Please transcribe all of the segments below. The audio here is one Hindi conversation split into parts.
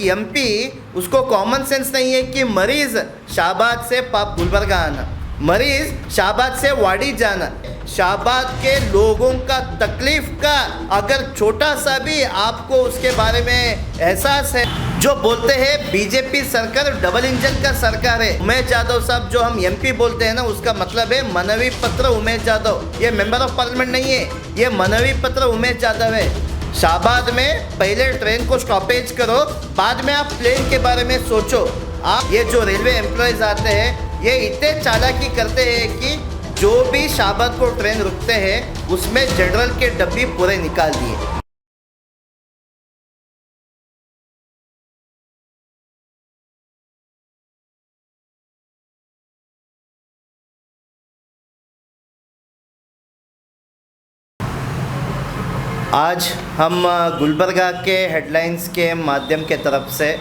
एमपी उसको कॉमन सेंस नहीं है कि मरीज़ शाहबाद से गुलबर्गा आना, मरीज़ शाहबाद से वाड़ी जाना, शाहबाद के लोगों का तकलीफ़ का अगर छोटा सा भी आपको उसके बारे में एहसास है। जो बोलते हैं बीजेपी सरकार डबल इंजन का सरकार है, उमेश यादव साहब जो हम एमपी बोलते हैं ना, उसका मतलब है मनवी पत्र उमेश यादव। ये मेंबर ऑफ पार्लियामेंट नहीं है, ये मनवी पत्र उमेश यादव है। शाहबाद में पहले ट्रेन को स्टॉपेज करो, बाद में आप प्लेन के बारे में सोचो। आप ये जो रेलवे एम्प्लॉयज़ आते हैं ये इतने चालाकी करते हैं कि जो भी शाहबाद को ट्रेन रुकते हैं उसमें जनरल के डब्बे पूरे निकाल दिए। आज हम गुलबर्गा के हेडलाइंस के माध्यम के तरफ से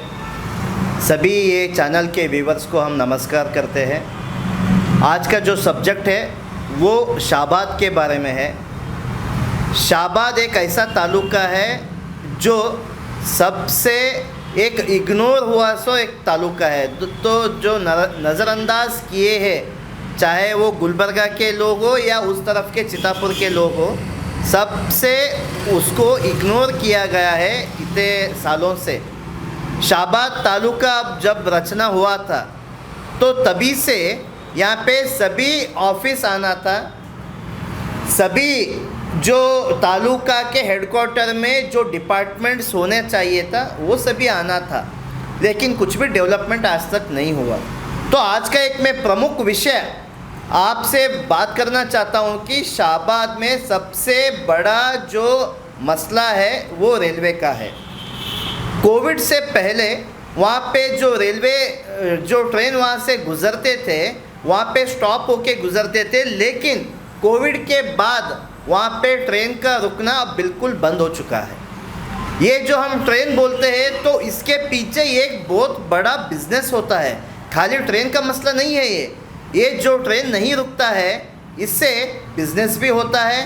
सभी ये चैनल के व्यूवर्स को हम नमस्कार करते हैं। आज का जो सब्जेक्ट है वो शाहबाद के बारे में है। शाहबाद एक ऐसा तालुका है जो सबसे एक इग्नोर हुआ सो एक तालुका है, तो जो नज़रअंदाज किए हैं, चाहे वो गुलबर्गा के लोग हो या उस तरफ के चितापुर के लोग हो, सबसे उसको इग्नोर किया गया है इतने सालों से। शाहबाद तालुका जब रचना हुआ था तो तभी से यहाँ पे सभी ऑफिस आना था, सभी जो तालुका के हेडक्वार्टर में जो डिपार्टमेंट्स होने चाहिए था वो सभी आना था, लेकिन कुछ भी डेवलपमेंट आज तक नहीं हुआ। तो आज का एक मैं प्रमुख विषय आपसे बात करना चाहता हूँ कि शाहबाद में सबसे बड़ा जो मसला है वो रेलवे का है। कोविड से पहले वहाँ पे जो रेलवे जो ट्रेन वहाँ से गुज़रते थे वहाँ पे स्टॉप होके गुज़रते थे, लेकिन कोविड के बाद वहाँ पे ट्रेन का रुकना अब बिल्कुल बंद हो चुका है। ये जो हम ट्रेन बोलते हैं तो इसके पीछे एक बहुत बड़ा बिजनेस होता है, खाली ट्रेन का मसला नहीं है। ये जो ट्रेन नहीं रुकता है इससे बिजनेस भी होता है,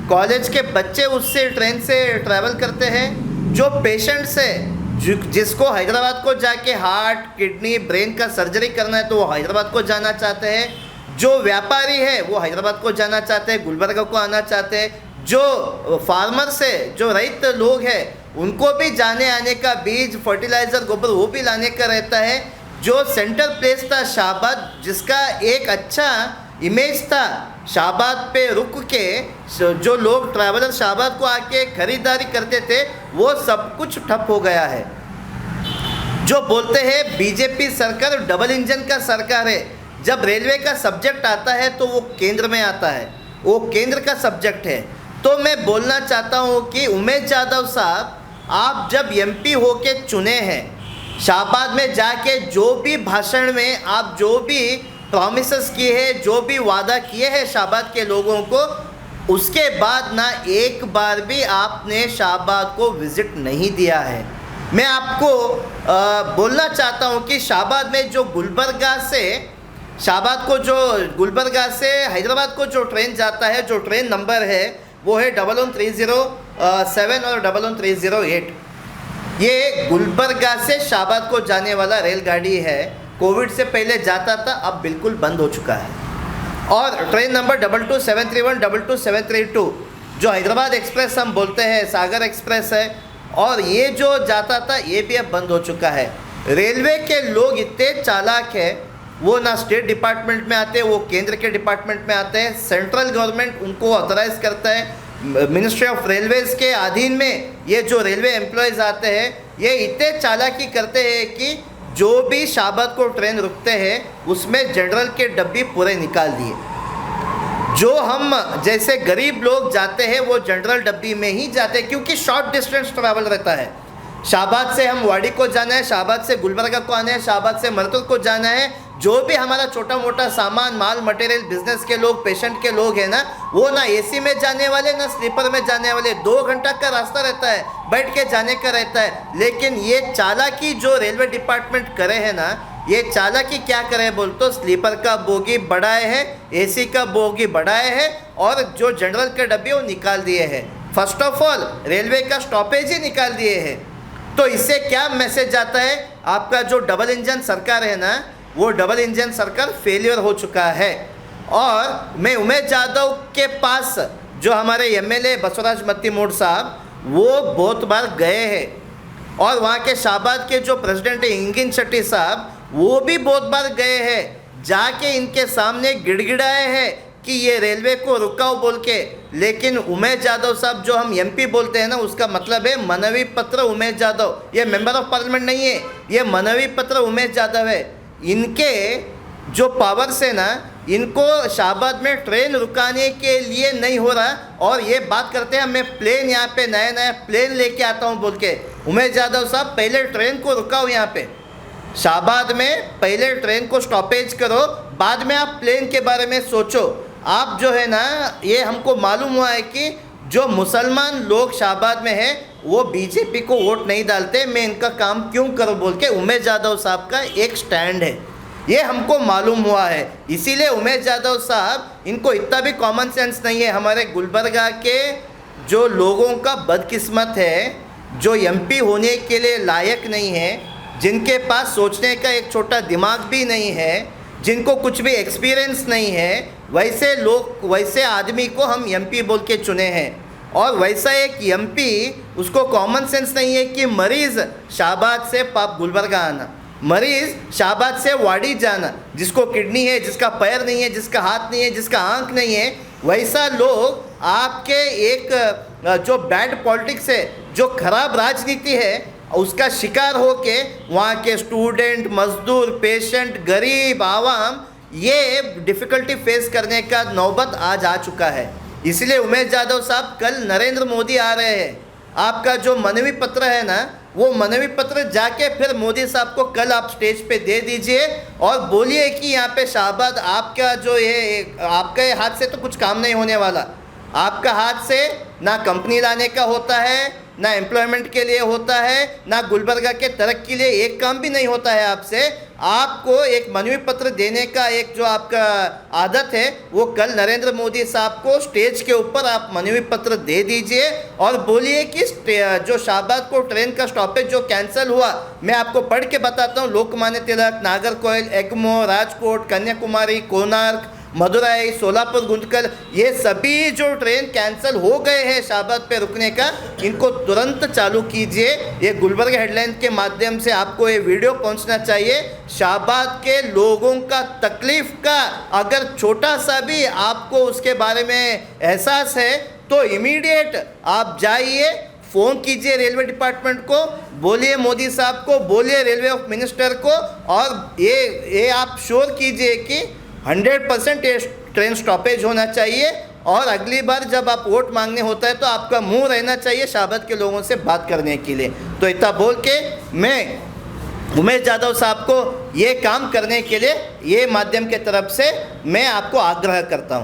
कॉलेज के बच्चे उससे ट्रेन से ट्रैवल करते हैं, जो पेशेंट्स है जिसको हैदराबाद को जाके हार्ट, किडनी, ब्रेन का सर्जरी करना है तो वो हैदराबाद को जाना चाहते हैं, जो व्यापारी है वो हैदराबाद को जाना चाहते हैं, गुलबर्गा को आना चाहते हैं, जो फार्मर्स है, जो रैत लोग हैं, उनको भी जाने आने का बीज, फर्टिलाइज़र, गोबर वो भी लाने का रहता है। जो सेंटर प्लेस था शाहबाद, जिसका एक अच्छा इमेज था, शाहबाद पे रुक के जो लोग ट्रैवलर शाहबाद को आके ख़रीदारी करते थे वो सब कुछ ठप हो गया है। जो बोलते हैं बीजेपी सरकार डबल इंजन का सरकार है, जब रेलवे का सब्जेक्ट आता है तो वो केंद्र में आता है, वो केंद्र का सब्जेक्ट है। तो मैं बोलना चाहता हूँ कि उमेश यादव साहब, आप जब एमपी होके चुने हैं, शाहबाद में जाके जो भी भाषण में आप जो भी प्रॉमिसेस किए हैं, जो भी वादा किए हैं शाहबाद के लोगों को, उसके बाद ना एक बार भी आपने शाहबाद को विज़िट नहीं दिया है। मैं आपको बोलना चाहता हूँ कि शाहबाद में जो गुलबर्गा से हैदराबाद को जो ट्रेन जाता है, जो ट्रेन नंबर है वो है 11307 और 11308। ये गुलबर्गा से शाहबाद को जाने वाला रेलगाड़ी है। कोविड से पहले जाता था, अब बिल्कुल बंद हो चुका है। और ट्रेन नंबर 22731, 22732 जो हैदराबाद एक्सप्रेस हम बोलते हैं, सागर एक्सप्रेस है, और ये जो जाता था ये भी अब बंद हो चुका है। रेलवे के लोग इतने चालाक है, वो ना स्टेट डिपार्टमेंट में आते हैं, वो केंद्र के डिपार्टमेंट में आते हैं। सेंट्रल गवर्नमेंट उनको ऑथराइज़ करता है, मिनिस्ट्री ऑफ रेलवेज़ के अधीन में ये जो रेलवे एम्प्लॉयज़ आते हैं ये इतने चालाकी करते हैं कि जो भी शाहबाद को ट्रेन रुकते हैं उसमें जनरल के डब्बे पूरे निकाल दिए। जो हम जैसे गरीब लोग जाते हैं वो जनरल डब्बी में ही जाते हैं, क्योंकि शॉर्ट डिस्टेंस ट्रैवल रहता है। शाहबाद से हम वाड़ी को जाना है, शाहबाद से गुलबर्गा को आना है, शाहबाद से मरतुर को जाना है, जो भी हमारा छोटा मोटा सामान, माल मटेरियल, बिजनेस के लोग, पेशेंट के लोग हैं ना, वो ना एसी में जाने वाले ना स्लीपर में जाने वाले, 2 घंटा का रास्ता रहता है, बैठ के जाने का रहता है। लेकिन ये चालाकी जो रेलवे डिपार्टमेंट करे है ना, ये चालाकी क्या करे बोल तो स्लीपर का बोगी बढ़ाए है, एसी का बोगी बढ़ाए है, और जो जनरल के डब्बे वो निकाल दिए हैं। फर्स्ट ऑफ ऑल रेलवे का स्टॉपेज ही निकाल दिए हैं। तो इससे क्या मैसेज जाता है? आपका जो डबल इंजन सरकार है ना, वो डबल इंजन सरकार फेलियर हो चुका है। और मैं उमेश यादव के पास जो हमारे एमएलए बसवराज मत्तीमूड साहब, वो बहुत बार गए हैं। और वहाँ के शाहबाद के जो प्रेसिडेंट है इंगिन शेट्टी साहब, वो भी बहुत बार गए हैं, जाके इनके सामने गिड़गिड़ाए हैं कि ये रेलवे को रुकाओ बोल के। लेकिन उमेश यादव साहब, जो हम एमपी बोलते हैं ना, उसका मतलब है मनवी पत्र उमेश यादव। ये मेंबर ऑफ पार्लियामेंट नहीं है, ये मनवी पत्र उमेश यादव है। इनके जो पावर्स है ना, इनको शाहबाद में ट्रेन रुकाने के लिए नहीं हो रहा। और ये बात करते हैं मैं प्लेन यहाँ पे नया नया प्लेन लेके आता हूँ बोल के। उमेश यादव साहब, पहले ट्रेन को रुकाओ यहाँ पे शाहबाद में, पहले ट्रेन को स्टॉपेज करो, बाद में आप प्लेन के बारे में सोचो। आप जो है ना, ये हमको मालूम हुआ है कि जो मुसलमान लोग शाहबाद में हैं वो बीजेपी को वोट नहीं डालते, मैं इनका काम क्यों करूं बोल के उमेश यादव साहब का एक स्टैंड है, ये हमको मालूम हुआ है। इसीलिए उमेश यादव साहब, इनको इतना भी कॉमन सेंस नहीं है। हमारे गुलबर्गा के जो लोगों का बदकिस्मत है, जो एमपी होने के लिए लायक नहीं है, जिनके पास सोचने का एक छोटा दिमाग भी नहीं है, जिनको कुछ भी एक्सपीरियंस नहीं है, वैसे लोग, वैसे आदमी को हम एमपी बोल के चुने हैं। और वैसा एक एमपी, उसको कॉमन सेंस नहीं है कि मरीज़ शाहबाद से पाप गुलबर्गा आना, मरीज़ शाहबाद से वाड़ी जाना, जिसको किडनी है, जिसका पैर नहीं है, जिसका हाथ नहीं है, जिसका आँख नहीं है, वैसा लोग आपके एक जो बैड पॉलिटिक्स है, जो खराब राजनीति है, उसका शिकार होके वहाँ के स्टूडेंट, मजदूर, पेशेंट, गरीब, आवाम, ये डिफ़िकल्टी फेस करने का नौबत आज आ चुका है। इसलिए उमेश यादव साहब, कल नरेंद्र मोदी आ रहे हैं, आपका जो मनवी पत्र है ना, वो मनवी पत्र जाके फिर मोदी साहब को कल आप स्टेज पे दे दीजिए और बोलिए कि यहाँ पे शाहबाद, आपका जो ये आपके हाथ से तो कुछ काम नहीं होने वाला। आपका हाथ से ना कंपनी लाने का होता है, ना एम्प्लॉयमेंट के लिए होता है, ना गुलबर्गा के तरक्की के लिए एक काम भी नहीं होता है आपसे। आपको एक मनवी पत्र देने का एक जो आपका आदत है, वो कल नरेंद्र मोदी साहब को स्टेज के ऊपर आप मनवी पत्र दे दीजिए और बोलिए कि जो शाहबाद को ट्रेन का स्टॉपेज जो कैंसिल हुआ, मैं आपको पढ़ के बताता हूँ। लोकमान्य तिलक, नागरकोइल, एग्मोर, राजकोट, कन्याकुमारी, कोणार्क, मदुराई, सोलापुर, गुंटकल, ये सभी जो ट्रेन कैंसिल हो गए हैं शाहबाद पे रुकने का, इनको तुरंत चालू कीजिए। ये गुलबर्गा हेडलाइन के माध्यम से आपको ये वीडियो पहुंचना चाहिए। शाहबाद के लोगों का तकलीफ़ का अगर छोटा सा भी आपको उसके बारे में एहसास है, तो इमीडिएट आप जाइए, फ़ोन कीजिए रेलवे डिपार्टमेंट को, बोलिए मोदी साहब को, बोलिए रेलवे ऑफ मिनिस्टर को, और ये आप श्योर कीजिए कि 100% ट्रेन स्टॉपेज होना चाहिए। और अगली बार जब आप वोट मांगने होता है तो आपका मुंह रहना चाहिए शाहबाद के लोगों से बात करने के लिए। तो इतना बोल के मैं उमेश यादव साहब को ये काम करने के लिए, ये माध्यम के तरफ से मैं आपको आग्रह करता हूँ।